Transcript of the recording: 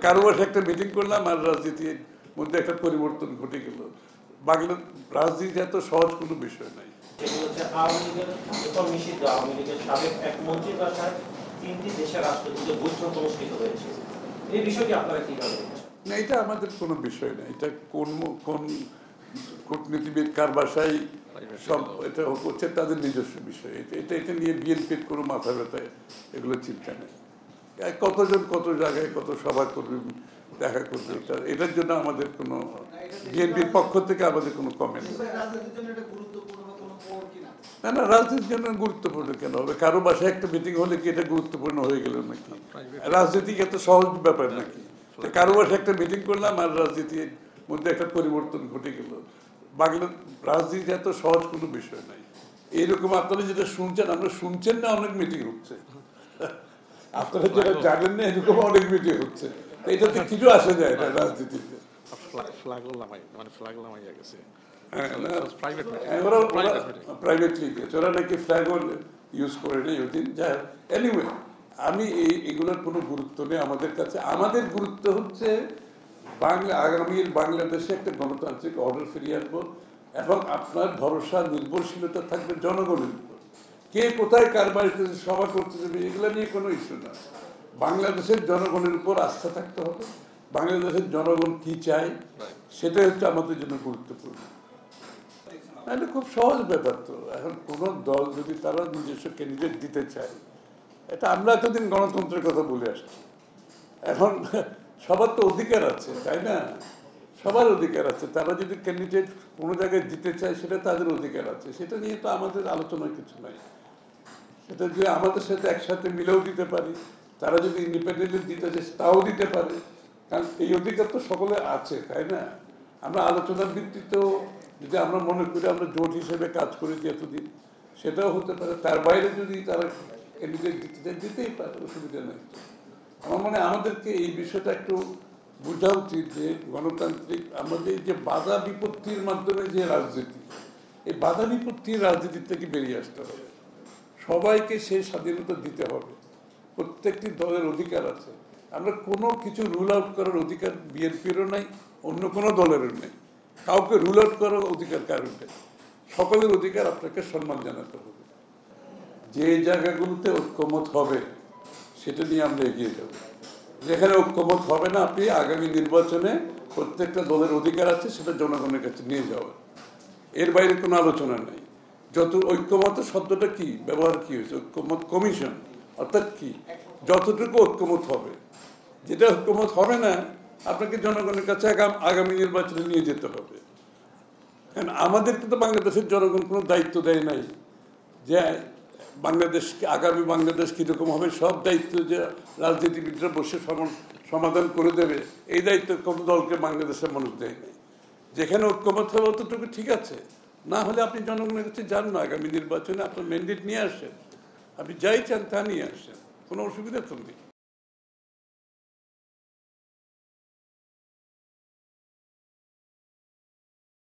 কারো বাসায় একটা মিটিং করলাম আর রাজনীতির মধ্যে একটা পরিবর্তন ঘটে গেল। বাংলা রাজনীতি এত সহজ কোনো বিষয় নাই। আওয়ামী লীগের সাবেক এক মন্ত্রীর বাসায় 3টি দেশের রাষ্ট্রদূতের বৈঠক অনুষ্ঠিত হয়েছে, এই বিষয়টি আপনারা কিভাবে দেখছেন? না, এটা আমাদের কোনো বিষয় না। এটা কোন কূটনীতিবিদ কার বাসায় সব এটা হচ্ছে তাদের নিজস্ব বিষয়। এটা নিয়ে বিএনপির কোনো মাথা ব্যথা এগুলো চিন্তা নেই। কতজন কত জায়গায় কত সভা করবে, দেখা করবে, এটার জন্য আমাদের কোনো বিএনপির পক্ষ থেকে আমাদের কোনো কমেন্ট নেই। না না, রাজনীতির জন্য গুরুত্বপূর্ণ কেন হবে? কারো বাসায় একটা মিটিং হলে কি এটা গুরুত্বপূর্ণ হয়ে গেল নাকি? রাজনীতি এত সহজ ব্যাপার নাকি? কারো বাসায় একটা মিটিং করলাম আর রাজনীতির মধ্যে একটা পরিবর্তন ঘটে গেল। বাংলা রাজনীতি এত সহজ কোনো বিষয় নাই। এইরকম আপনারা যেটা শুনছেন, আমরা শুনছেন না, অনেক মিটিং হচ্ছে। আপনারা যেটা জানেন না, এরকম অনেক মিটিং হচ্ছে। এটাতে কিছু আসে যায় না রাজনীতিতে। প্রাইভেটলি ওরা নাকি ফ্ল্যাগও ইউজ করে নেই ওদিন। যাই হোক, এনিওয়ে, আমি এগুলোর কোনো গুরুত্ব নেই আমাদের কাছে। আমাদের গুরুত্ব হচ্ছে আগামীর বাংলাদেশে একটা গণতান্ত্রিক অর্ডার ফিরিয়ে আনবো এবং আপনার ভরসা নির্ভরশীলতা থাকবে জনগণের উপর। কে কোথায় কার বাড়িতে সভা করতে যাবে এগুলো নিয়ে কোনো ইস্যু না। বাংলাদেশের জনগণের উপর আস্থা থাকতে হবে। বাংলাদেশের জনগণ কি চায় সেটাই হচ্ছে আমাদের জন্য গুরুত্বপূর্ণ। এটা খুব সহজ ব্যাপার তো। এখন কোনো দল যদি তারা নিজস্ব ক্যান্ডিডেট দিতে চায়, এটা আমরা এতদিন গণতন্ত্রের কথা বলে আসছি। এখন সবার তো অধিকার আছে, তাই না? সবার অধিকার আছে। তারা যদি ক্যান্ডিডেট কোনো জায়গায় দিতে চায় সেটা তাদের অধিকার আছে। সেটা নিয়ে তো আমাদের আলোচনার কিছু নাই। সেটা যে আমাদের সাথে একসাথে মিলেও দিতে পারি, তারা যদি ইন্ডিপেন্ডেন্টলি দিতে চায় তাও দিতে পারে। কারণ এই অধিকার তো সকলে আছে, তাই না? আমরা আলোচনার ভিত্তিতেও যদি আমরা মনে করি আমরা জোট হিসেবে কাজ করেছি এতদিন, সেটাও হতে পারে। তার বাইরে যদি তারা ক্যান্ডিডেট দিতে চায় দিতেই পারে, অসুবিধা নেই। আমার মনে হয় আমাদেরকে এই বিষয়টা একটু বোঝা উচিত যে গণতান্ত্রিক আমাদের যে বাধা বিপত্তির মাধ্যমে যে রাজনীতি, এই বাধা বিপত্তির রাজনীতির থেকে বেরিয়ে আসতে হবে। সবাইকে সেই স্বাধীনতা দিতে হবে। প্রত্যেকটি দলের অধিকার আছে। আমরা কোনো কিছু রুল আউট করার অধিকার বিএনপিরও নাই, অন্য কোনো দলেরও নেই। কাউকে রুল আউট করার অধিকার কারণ নেই। সকলের অধিকার আপনাকে সম্মান জানাতে হবে। যে জায়গাগুলোতে ঐক্যমত হবে সেটা নিয়ে আমরা এগিয়ে যাব। যেখানে ঐক্যমত হবে না, আপনি আগামী নির্বাচনে প্রত্যেকটা দলের অধিকার আছে সেটা জনগণের কাছে নিয়ে যাওয়ার। এর বাইরে কোনো আলোচনা নেই। যত ঐক্যমত শব্দটা কি ব্যবহার কি হয়েছে? ঐক্যমত কমিশন অর্থাৎ কি? যতটুকু ঐক্যমত হবে। যেটা ঐক্যমত হবে না, আপনাকে জনগণের কাছে আগামী নির্বাচনে নিয়ে যেতে হবে। কারণ আমাদেরকে তো বাংলাদেশের জনগণ কোনো দায়িত্ব দেয় নাই যে বাংলাদেশকে আগামী বাংলাদেশ কীরকম হবে সব দায়িত্ব যে রাজনীতিবিদরা বসে সমাধান করে দেবে, এই দায়িত্ব কোনো দলকে বাংলাদেশের মানুষ দেয় নাই। যেখানে ঐক্যমত হবে অতটুকু ঠিক আছে, না হলে আপনি জনগণের কাছে যান না, আগামী নির্বাচনে আপনার ম্যান্ডেট নিয়ে আসেন, আপনি যাই চান তা নিয়ে আসেন, কোনো অসুবিধা তো নেই।